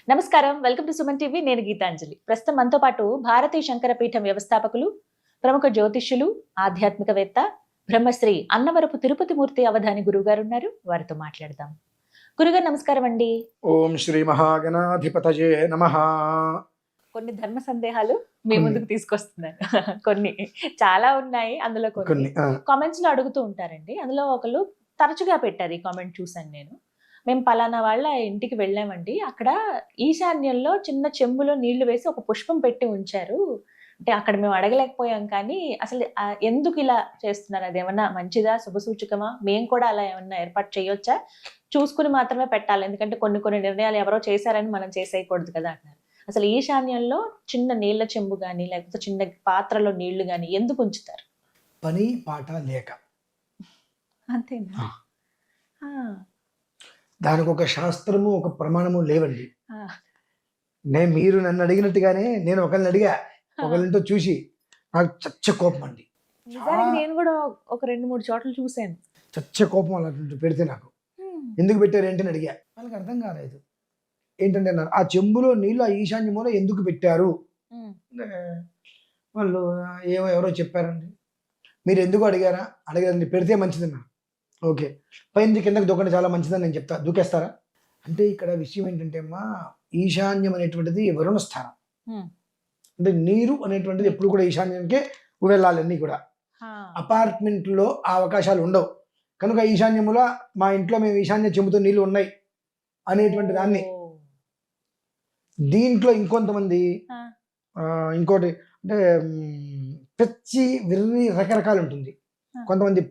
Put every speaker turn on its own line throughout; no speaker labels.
నమస్కారం. Welcome to Suman TV. నేను గీతాంజలి. ప్రస్తుతం మనతో పాటు భారతీయ శంకరపీఠం వ్యవస్థాపకులు, ప్రముఖ జ్యోతిష్యులు, ఆధ్యాత్మికవేత్త, బ్రహ్మశ్రీ అన్నవరపు తిరుపతి మూర్తి అవధాని గురుగారు ఉన్నారు. వారితో మాట్లాడదాం. గురుగారు నమస్కారం అండి.
ఓం శ్రీ మహాగణాధిపతయే నమః.
కొన్ని ధర్మ సందేహాలు మీ ముందుకు తీసుకొస్తున్నాను. కొన్ని చాలా ఉన్నాయి. అందులో కొన్ని కామెంట్స్ లో అడుగుతూ ఉంటారండి. అందులో ఒకళ్ళు తరచుగా పెట్టారు. ఈ కామెంట్ చూసాను నేను. మేము పలానా వాళ్ళ ఇంటికి వెళ్ళామండి. అక్కడ ఈశాన్యంలో చిన్న చెంబులో నీళ్లు వేసి ఒక పుష్పం పెట్టి ఉంచారు. అంటే అక్కడ మేము అడగలేకపోయాం, కానీ అసలు ఎందుకు ఇలా చేస్తున్నారు? అది ఏమన్నా మంచిదా, శుభసూచకమా? మేము కూడా అలా ఏమన్నా ఏర్పాటు చేయొచ్చా? చూసుకుని మాత్రమే పెట్టాలి, ఎందుకంటే కొన్ని కొన్ని నిర్ణయాలు ఎవరో చేశారని మనం చేసేయకూడదు కదా అన్నారు. అసలు ఈశాన్యంలో చిన్న నీళ్ల చెంబు కానీ లేకపోతే చిన్న పాత్రలో నీళ్లు కానీ ఎందుకు ఉంచుతారు?
పని పాట లేక.
అంతేనా?
దానికి ఒక శాస్త్రము, ఒక ప్రమాణము లేవండి. మీరు నన్ను అడిగినట్టుగానే నేను ఒకరిని అడిగా, ఒకరితో చూసి నాకు చచ్చ కోపం అండి.
నేను కూడా ఒక 2-3 చోట్ల చూసాను.
చచ్చ కోపం అలా పెడితే నాకు ఎందుకు పెట్టారు ఏంటని అడిగా. వాళ్ళకి అర్థం కాలేదు. ఏంటంటే ఆ చెంబులో నీళ్ళు ఆ ఈశాన్యములో ఎందుకు పెట్టారు? వాళ్ళు ఎవరో చెప్పారండి. మీరు ఎందుకు అడిగారా? అడగదండి, పెడితే మంచిదన్నా. ఓకే, పైన కిందకి దూకండి, చాలా మంచిదని నేను చెప్తా. దూకేస్తారా? అంటే ఇక్కడ విషయం ఏంటంటే అమ్మా, ఈశాన్యం అనేటువంటిది వరుణ స్థానం. అంటే నీరు అనేటువంటిది ఎప్పుడు కూడా ఈశాన్యానికే వెళ్ళాలి. అన్నీ కూడా అపార్ట్మెంట్లో ఆ అవకాశాలు ఉండవు. కనుక ఈశాన్యములో మా ఇంట్లో మేము ఈశాన్య చెంబుతో నీళ్ళు ఉన్నాయి అనేటువంటి దాన్ని. దీంట్లో ఇంకొంతమంది ఇంకోటి అంటే పెచ్చి విర్రి రకరకాలు ఉంటుంది. కొంతమంది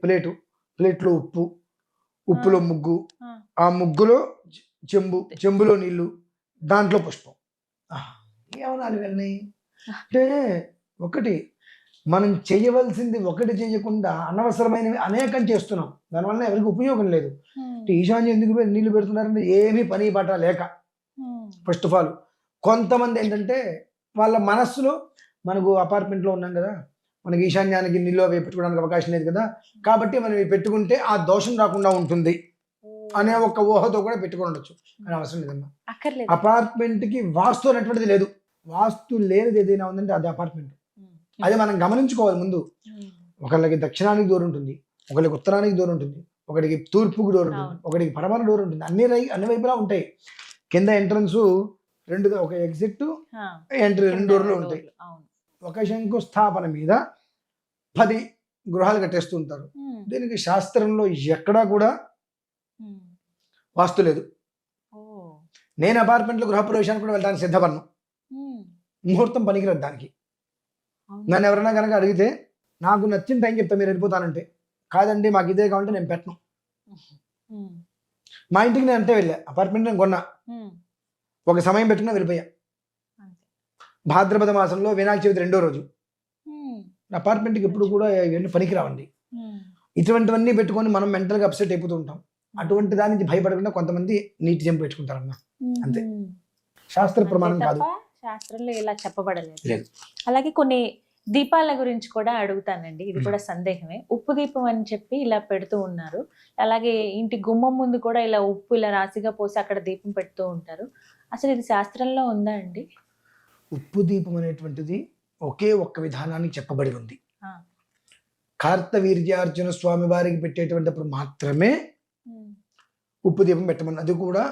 ప్లేట్లో ఉప్పులో ముగ్గు, ఆ ముగ్గులో చెంబు, చెంబులో నీళ్లు, దాంట్లో పుష్పం. ఏమనాలి వెళ్ళి? అంటే ఒకటి మనం చేయవలసింది ఒకటి చేయకుండా అనవసరమైనవి అనేకం చేస్తున్నాం. దానివల్ల ఎవరికి ఉపయోగం లేదు. ఈశాన్యం ఎందుకు నీళ్లు పెడుతున్నారంటే ఏమీ పని పాట లేక. ఫస్ట్ ఆఫ్ ఆల్ కొంతమంది ఏంటంటే వాళ్ళ మనస్సులో, మనకు అపార్ట్మెంట్లో ఉన్నాం కదా, మనకి ఈశాన్యానికి నీళ్ళు అవి పెట్టుకోవడానికి అవకాశం లేదు కదా, కాబట్టి మనం ఇవి పెట్టుకుంటే ఆ దోషం రాకుండా ఉంటుంది అనే ఒక ఊహతో కూడా పెట్టుకొని ఉండొచ్చు. అని అవసరం లేదమ్మా. అపార్ట్మెంట్కి వాస్తు అనేటువంటిది లేదు. వాస్తు లేనిది ఏదైనా ఉందంటే అది అపార్ట్మెంట్. అది మనం గమనించుకోవాలి ముందు. ఒకళ్ళకి దక్షిణానికి డోర్ ఉంటుంది, ఒకరికి ఉత్తరానికి డోర్ ఉంటుంది, ఒకటికి తూర్పుకి డోర్ ఉంటుంది, ఒకటికి పడమర డోర్ ఉంటుంది. అన్ని వైపులా ఉంటాయి. కింద ఎంట్రన్స్ రెండు, ఒక ఎగ్జిట్ ఎంట్రీ, 2 డోర్లు ఉంటాయి. ఒక శంకుస్థాపన మీద 10 గృహాలు కట్టేస్తూ ఉంటారు. దీనికి శాస్త్రంలో ఎక్కడా కూడా వాస్తు లేదు. నేను అపార్ట్మెంట్లో గృహప్రవేశానికి కూడా వెళ్ళడానికి సిద్ధపడను. ముహూర్తం పనికిరదు దానికి. నన్ను ఎవరైనా కనుక అడిగితే నాకు నచ్చిన టైం చెప్తా, మీరు వెళ్ళిపోతానంటే. కాదండి మాకు ఇదే కావాలంటే నేను పెట్టను. మా ఇంటికి నేను అంటే వెళ్ళా, అపార్ట్మెంట్ నేను కొన్నా, ఒక సమయం పెట్టుకున్నా, వెళ్ళిపోయా. భాద్రపద మాసంలో వినాయక చవితి 2వ రోజు. అపార్ట్మెంట్కి ఎప్పుడు కూడా ఇవన్నీ పనికిరావండి. ఇటువంటివన్నీ పెట్టుకొని మనం మెంటల్గా అప్సెట్ అయిపోతూ ఉంటాం. అటువంటి దాని నుంచి భయపడకుండా కొంతమంది నీటి చెంపు పెట్టుకుంటారన్న, అంతే. శాస్త్ర ప్రమాణం కాదు,
శాస్త్రంలో ఇలా చెప్పబడలేదు. అలాగే కొన్ని దీపాల గురించి కూడా అడుగుతానండి. ఇది కూడా సందేహమే. ఉప్పు దీపం అని చెప్పి ఇలా పెడుతూ ఉన్నారు. అలాగే ఇంటి గుమ్మం ముందు కూడా ఇలా ఉప్పు ఇలా రాశిగా పోసి అక్కడ దీపం పెడుతూ ఉంటారు. అసలు ఇది శాస్త్రంలో ఉందా అండి?
ఉప్పు దీపం అనేటువంటిది ఒకే ఒక్క విధానానికి చెప్పబడి ఉంది. కార్తవీర్యార్జున స్వామి వారికి పెట్టేటువంటిప్పుడు మాత్రమే ఉప్పు దీపం పెట్టమని. అది కూడా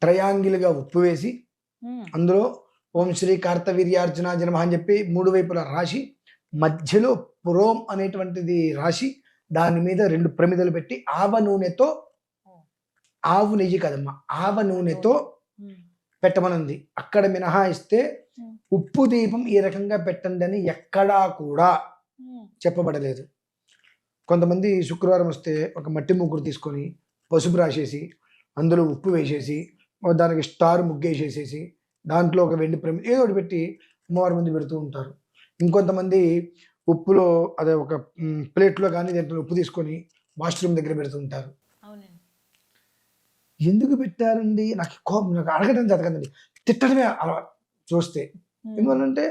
ట్రయాంగిల్గా ఉప్పు వేసి అందులో ఓం శ్రీ కార్తవీర్యార్జున జనమః అని చెప్పి 3 వైపులా రాసి, మధ్యలో పురోం అనేటువంటిది రాసి, దాని మీద 2 ప్రమిదలు పెట్టి ఆవ నూనెతో, ఆవు నెయ్యి కదమ్మా, ఆవ నూనెతో పెట్టమనుంది. అక్కడ మినహాయిస్తే ఉప్పు దీపం ఈ రకంగా పెట్టండి అని ఎక్కడా కూడా చెప్పబడలేదు. కొంతమంది శుక్రవారం వస్తే ఒక మట్టి ముగ్గురు తీసుకొని పసుపు రాసేసి, అందులో ఉప్పు వేసేసి, దానికి స్టార్ ముగ్గేసేసేసి, దాంట్లో ఒక వెండి ప్రమిద ఏదో ఒకటి పెట్టి అమ్మవారి ముందు పెడుతూ ఉంటారు. ఇంకొంతమంది ఉప్పులో అదే ఒక ప్లేట్లో కానీ దాంట్లో ఉప్పు తీసుకొని వాష్రూమ్ దగ్గర పెడుతూ ఉంటారు. ఎందుకు పెట్టారండి? నాకు కోపం, నాకు అడగడం జరగదండి, తిట్టడమే అలా చూస్తే. ఎందుకంటే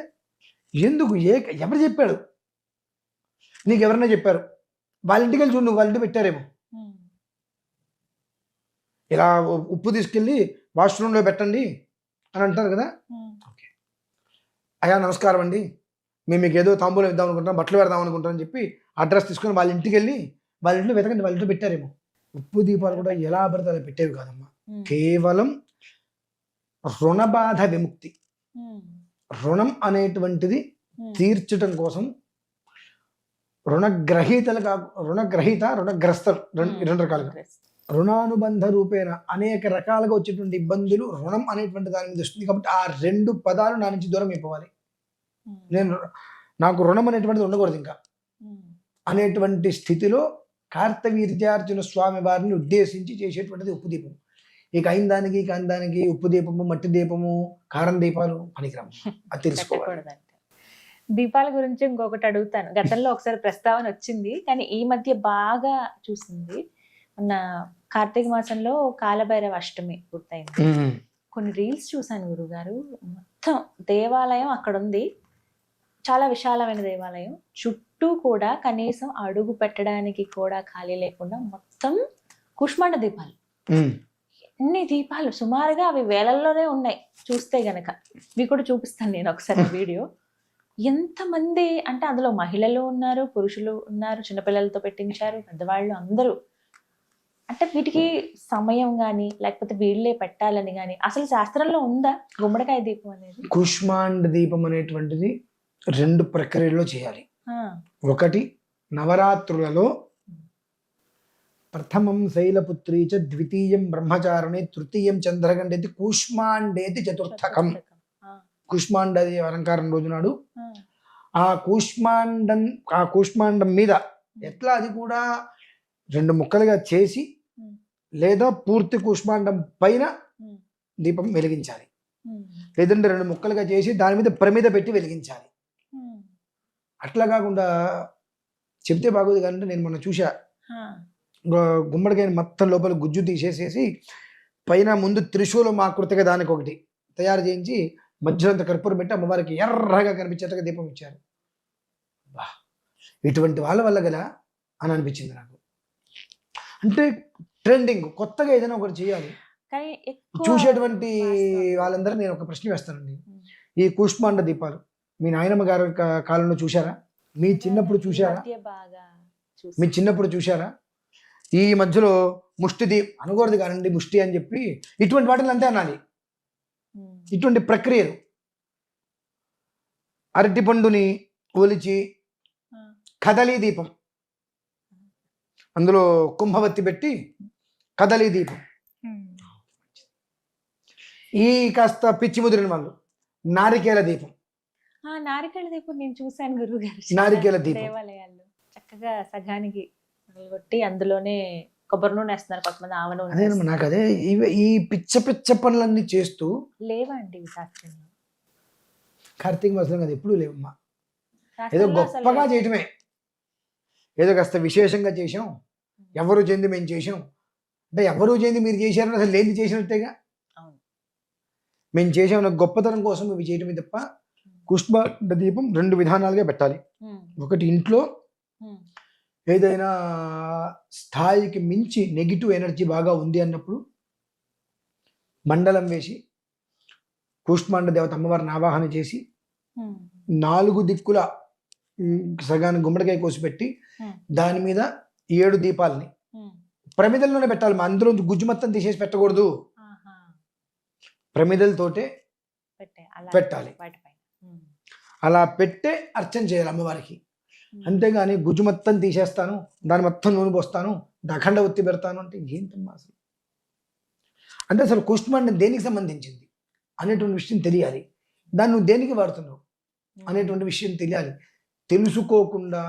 ఎందుకు, ఎవరు చెప్పాడు నీకు? ఎవరైనా చెప్పారు? వాళ్ళ ఇంటికి వెళ్ళి చూడు, నువ్వు వాళ్ళ ఇంటికి పెట్టారేమో. ఇలా ఉప్పు తీసుకెళ్ళి వాష్రూమ్లో పెట్టండి అని అంటారు కదా. అయ్యా నమస్కారం అండి, మేము మీకు ఏదో తాంబూలం ఇద్దాం అనుకుంటాం, బట్టలు పెడదాం అనుకుంటాం అని చెప్పి అడ్రస్ తీసుకొని వాళ్ళ ఇంటికి వెళ్ళి వాళ్ళ ఇంట్లో వెతకండి, వాళ్ళ ఇంట్లో పెట్టారేమో. ఉప్పు దీపాలు కూడా ఎలా పడితే అలా పెట్టేవి కాదమ్మా. కేవలం రుణబాధ విముక్తి, రుణం అనేటువంటిది తీర్చడం కోసం రుణగ్రస్తలు రెండు రకాలుగా, రుణానుబంధ రూపేణ అనేక రకాలుగా వచ్చేటువంటి ఇబ్బందులు రుణం అనేటువంటి దాని మీద వస్తుంది. కాబట్టి ఆ రెండు పదాలు నా నుంచి దూరం అయిపోవాలి. నాకు రుణం అనేటువంటిది ఉండకూడదు ఇంకా అనేటువంటి స్థితిలో కార్తవీర్యార్జున స్వామి వారిని ఉద్దేశించి చేసేటువంటిది ఉప్పు దీపం. ఇక అయిన దానికి ఉప్పు దీపము, మట్టి దీపము, కారం దీపాలు పనికిరాము. అది తెలుసుకోవాలి.
దీపాల గురించి ఇంకొకటి అడుగుతాను. గతంలో ఒకసారి ప్రస్తావన వచ్చింది, కానీ ఈ మధ్య బాగా చూసింది. మొన్న కార్తీక మాసంలో కాలభైరవ అష్టమి పూర్తయింది. కొన్ని రీల్స్ చూశాను గురుగారు. మొత్తం దేవాలయం అక్కడ ఉంది, చాలా విశాలమైన దేవాలయం. చుట్టూ కూడా కనీసం అడుగు పెట్టడానికి కూడా ఖాళీ లేకుండా మొత్తం కుష్మాండ దీపాలు. ఎన్ని దీపాలు, సుమారుగా అవి వేలల్లోనే ఉన్నాయి చూస్తే గనక. ఇవి కూడా చూపిస్తాను నేను ఒకసారి వీడియో. ఎంతమంది అంటే అందులో మహిళలు ఉన్నారు, పురుషులు ఉన్నారు, చిన్నపిల్లలతో పెట్టించారు, పెద్దవాళ్ళు అందరూ. అంటే వీటికి సమయం కానీ లేకపోతే వీళ్ళే పెట్టాలని కానీ అసలు శాస్త్రంలో ఉందా గుమ్మడికాయ దీపం అనేది?
కుష్మాండ దీపం అనేటువంటిది 2 ప్రక్రియల్లో చేయాలి. ఒకటి నవరాత్రులలో ప్రథమం శైలపుత్రీ చ, ద్వితీయం బ్రహ్మచారిణి, తృతీయం చంద్రగండేతి, కూష్మాండేతి చతుర్థకం. కూష్మాండ అలంకారం రోజు నాడు ఆ కూష్మాండం మీద ఎట్లా అది కూడా 2 ముక్కలుగా చేసి లేదా పూర్తి కూష్మాండం పైన దీపం వెలిగించాలి, లేదంటే 2 ముక్కలుగా చేసి దాని మీద ప్రమిద పెట్టి వెలిగించాలి. అట్లా కాకుండా చెప్తే బాగోదు కానీ నేను మొన్న చూసా, గుమ్మడికాయ మొత్తం లోపల గుజ్జు తీసేసేసి పైన ముందు త్రిశూలం ఆకృతిగా దానికి ఒకటి తయారు చేయించి మధ్యలో కర్పూరం పెట్టి అమ్మవారికి ఎర్రగా కనిపించేట్టుగా దీపం ఇచ్చారు. ఇటువంటి వాళ్ళ వల్ల కదా అని అనిపించింది నాకు. అంటే ట్రెండింగ్, కొత్తగా ఏదైనా ఒకటి చేయాలి. చూసేటువంటి వాళ్ళందరూ నేను ఒక ప్రశ్న వేస్తానండి. ఈ కూష్మాండ దీపాలు మీ నాయనమ్మ గారి కాలంలో చూసారా? మీ చిన్నప్పుడు చూసారా? మీ చిన్నప్పుడు చూసారా? ఈ మధ్యలో ముష్టి అనకూడదు కానండి, ముష్టి అని చెప్పి ఇటువంటి వాటిని అంతే అనాలి. ఇటువంటి ప్రక్రియలు అరటిపండుని ఒలిచి కదలీ దీపం, అందులో కుంభవత్తి పెట్టి కదలీ దీపం. ఈ కాస్త పిచ్చి ముదిరిన వాళ్ళు నారికేల దీపం.
నారికేల దీపం నేను చూశాను గురువు గారు.
నారికేల దీపం
దేవాలయాల్లో చక్కగా సగానికి కొట్టి అందులోనే కొబ్బరి నూనె వేస్తున్నారు కొంతమంది, ఆవ నూనె.
అదే నాకు అదే ఈ పిచ్చ పిచ్చ పనులన్నీ చేస్తూ
లేవండి శాస్త్రంలో.
కార్తీక మాసంలో కదా ఎప్పుడు లేవమ్మా. ఏదో గొప్పగా చేయటమే, ఏదో కాస్త విశేషంగా చేసాం, ఎవరు చేయండి మేము చేసాం అంటే ఎవరు చేయండి మీరు చేశారని అసలు లేని చేసినట్టేగా. మేము చేసాం గొప్పతనం కోసం ఇవి చేయటమే తప్ప. కుష్మాండ దీపం 2 విధానాలుగా పెట్టాలి. ఒకటి ఇంట్లో ఏదైనా స్థాయికి మించి నెగిటివ్ ఎనర్జీ బాగా ఉంది అన్నప్పుడు మండలం వేసి కూష్మాండ దేవత అమ్మవారిని ఆవాహన చేసి 4 దిక్కుల సగాన్ని గుమ్మడికాయ కోసి పెట్టి దాని మీద 7 దీపాలని ప్రమిదల్లోనే పెట్టాలి. అందులో గుజ్జు మొత్తం తీసేసి పెట్టకూడదు, ప్రమిదలతోటే పెట్టాలి. అలా పెట్టే అర్చన చేయాలి అమ్మవారికి. అంతేగాని గుజ్జు మొత్తం తీసేస్తాను, దాని మొత్తం నూనె పోస్తాను, అఖండ ఒత్తి పెడతాను అంటే ఏంటమ్మా అసలు? అంటే అసలు కుష్మాండం దేనికి సంబంధించింది అనేటువంటి విషయం తెలియాలి. దాన్ని నువ్వు దేనికి వాడుతున్నావు అనేటువంటి విషయం తెలియాలి. తెలుసుకోకుండా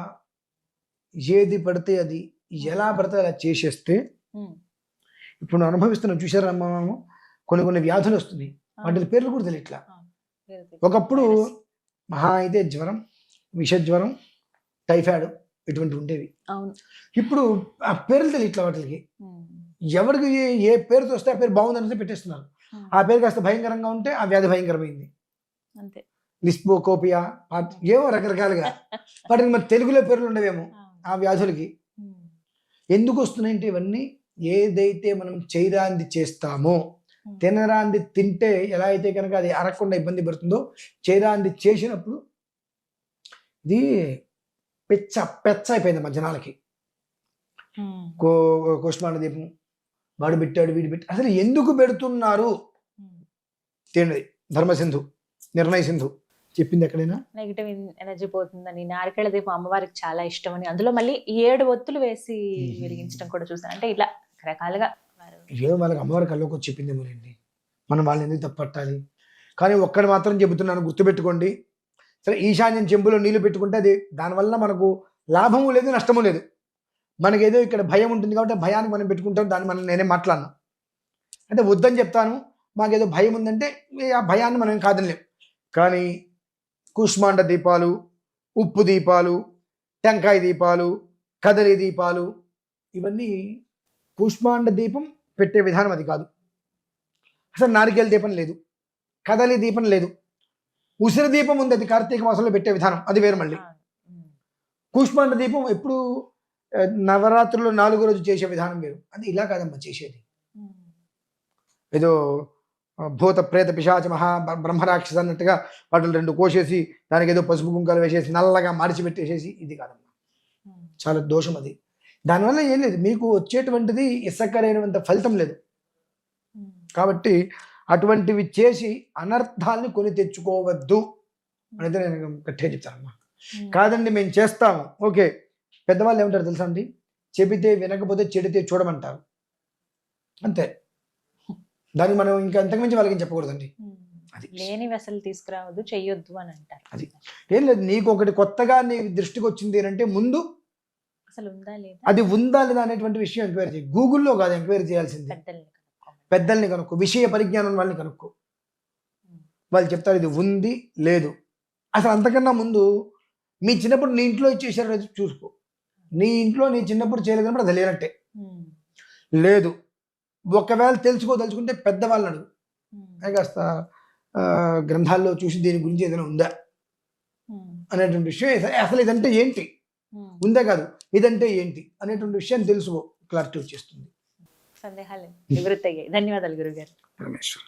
ఏది పడితే అది ఎలా పడితే అలా చేసేస్తే ఇప్పుడు నువ్వు అనుభవిస్తున్నావు. చూసారమ్మా, కొన్ని వ్యాధులు వస్తున్నాయి, వాటి పేర్లు కూడా తెలియట్లా. ఒకప్పుడు మహా అయితే జ్వరం, విషజ్వరం, టైఫాయిడ్ ఇటువంటి ఉండేవి. ఇప్పుడు ఆ పేర్లు తెలియట్లా వాటికి. ఎవరికి ఏ పేరుతో వస్తే ఆ పేరు బాగుందని పెట్టేస్తున్నారు. ఆ పేరు కాస్త భయంకరంగా ఉంటే ఆ వ్యాధి భయంకరమైంది. లిస్పోకోపియా ఏవో రకరకాలుగా వాటికి మరి తెలుగులో పేర్లు ఉండవేమో ఆ వ్యాధులకి. ఎందుకు వస్తున్నాయంటే ఇవన్నీ ఏదైతే మనం చైరాంది చేస్తామో తినరాంది తింటే ఎలా అయితే కనుక అది అరగకుండా ఇబ్బంది పడుతుందో, చేయరాంది చేసినప్పుడు ఇది పెచ్చ అయిపోయింది మా జనాలకి. కుష్మాండ దీపం వాడు పెట్టాడు, వీడు పెట్టి అసలు ఎందుకు పెడుతున్నారు? తినది ధర్మసింధు, నిర్ణయ సింధు చెప్పింది ఎక్కడైనా.
నెగిటివ్ ఎనర్జీ పోతుందని, నారికేళ దీపం అమ్మవారికి చాలా ఇష్టం అని, అందులో మళ్ళీ 7 ఒత్తులు వేసి వెలిగించడం కూడా చూసాను. అంటే ఇలా రకరకాలుగా
ఏదో వాళ్ళకి అమ్మవారి కల్లోకి వచ్చి చెప్పింది ఏమోనండి, మనం వాళ్ళని ఎందుకు తప్పట్టాలి. కానీ ఒక్కటి మాత్రం చెబుతున్నాను, గుర్తుపెట్టుకోండి. సరే, ఈశాన్యం చెంబులో నీళ్లు పెట్టుకుంటే అది దానివల్ల మనకు లాభము లేదు, నష్టము లేదు. మనకేదో ఇక్కడ భయం ఉంటుంది కాబట్టి భయాన్ని మనం పెట్టుకుంటాం, దాన్ని మనం నేనే మాట్లాడను. అంటే వద్దని చెప్తాను, మాకేదో భయం ఉందంటే ఆ భయాన్ని మనం కాదనిలేం. కానీ కుష్మాండ దీపాలు, ఉప్పు దీపాలు, టెంకాయ దీపాలు, కదలి దీపాలు, ఇవన్నీ కుష్మాండ దీపం పెట్టే విధానం అది కాదు. అసలు నారికేల దీపం లేదు, కదలి దీపం లేదు, ఉసిరి దీపం ఉంది, అది కార్తీక మాసంలో పెట్టే విధానం, అది వేరు. మళ్ళీ కుష్మాండ దీపం ఎప్పుడు నవరాత్రులు 4వ రోజు చేసే విధానం వేరు. అది ఇలా కాదమ్మా చేసేది. ఏదో భూత ప్రేత పిశాచ మహా బ్రహ్మరాక్షస అన్నట్టుగా వాటిని 2 కోసేసి దానికి ఏదో పసుపు కుంకాలు వేసేసి నల్లగా మార్చిపెట్టేసేసి, ఇది కాదమ్మా, చాలా దోషం అది. దానివల్ల ఏం లేదు, మీకు వచ్చేటువంటిది ఇసక్కరైనంత ఫలితం లేదు. కాబట్టి అటువంటివి చేసి అనర్థాలని కొని తెచ్చుకోవద్దు అనేది నేను గట్టిగా చెప్తానమ్మా. కాదండి మేము చేస్తాము, ఓకే. పెద్దవాళ్ళు ఏమంటారు తెలుసా అండి, చెబితే వినకపోతే చెడితే చూడమంటారు, అంతే. దాన్ని మనం ఇంకా అంతకుమించి వాళ్ళకి చెప్పకూడదండి. అది
లేనివి అసలు తీసుకురావద్దు, చెయ్యొద్దు అని అంటారు.
అది ఏం లేదు, నీకు ఒకటి కొత్తగా నీ దృష్టికి వచ్చింది అంటే ముందు
అసలు ఉందా లేదా,
అది ఉందా లేదా అనేటువంటి విషయం ఎంక్వైరీ చేయి. గూగుల్లో కాదు ఎంక్వైరీ చేయాల్సింది, పెద్దల్ని కనుక్కో, విషయ పరిజ్ఞానం వాళ్ళని కనుక్కో. వాళ్ళు చెప్తారు ఇది ఉంది లేదు. అసలు అంతకన్నా ముందు మీ చిన్నప్పుడు నీ ఇంట్లో ఇచ్చేసారు చూసుకో. నీ ఇంట్లో నీ చిన్నప్పుడు చేయలేదన్నప్పుడు అది లేనట్టే. లేదు, ఒకవేళ తెలుసుకోదలుచుకుంటే పెద్దవాళ్ళని అడుగు, కాస్త గ్రంథాల్లో చూసి దీని గురించి ఏదైనా ఉందా అనేటువంటి విషయం. అసలు ఇదంటే ఏంటి, ఉందే కాదు ఇదంటే ఏంటి అనేటువంటి విషయం తెలుసుకో, క్లారిటీ వచ్చేస్తుంది.
సందేహాలు నివృత్తి అయ్యాయి. ధన్యవాదాలు గురుగారు.
పరమేశ్వర్.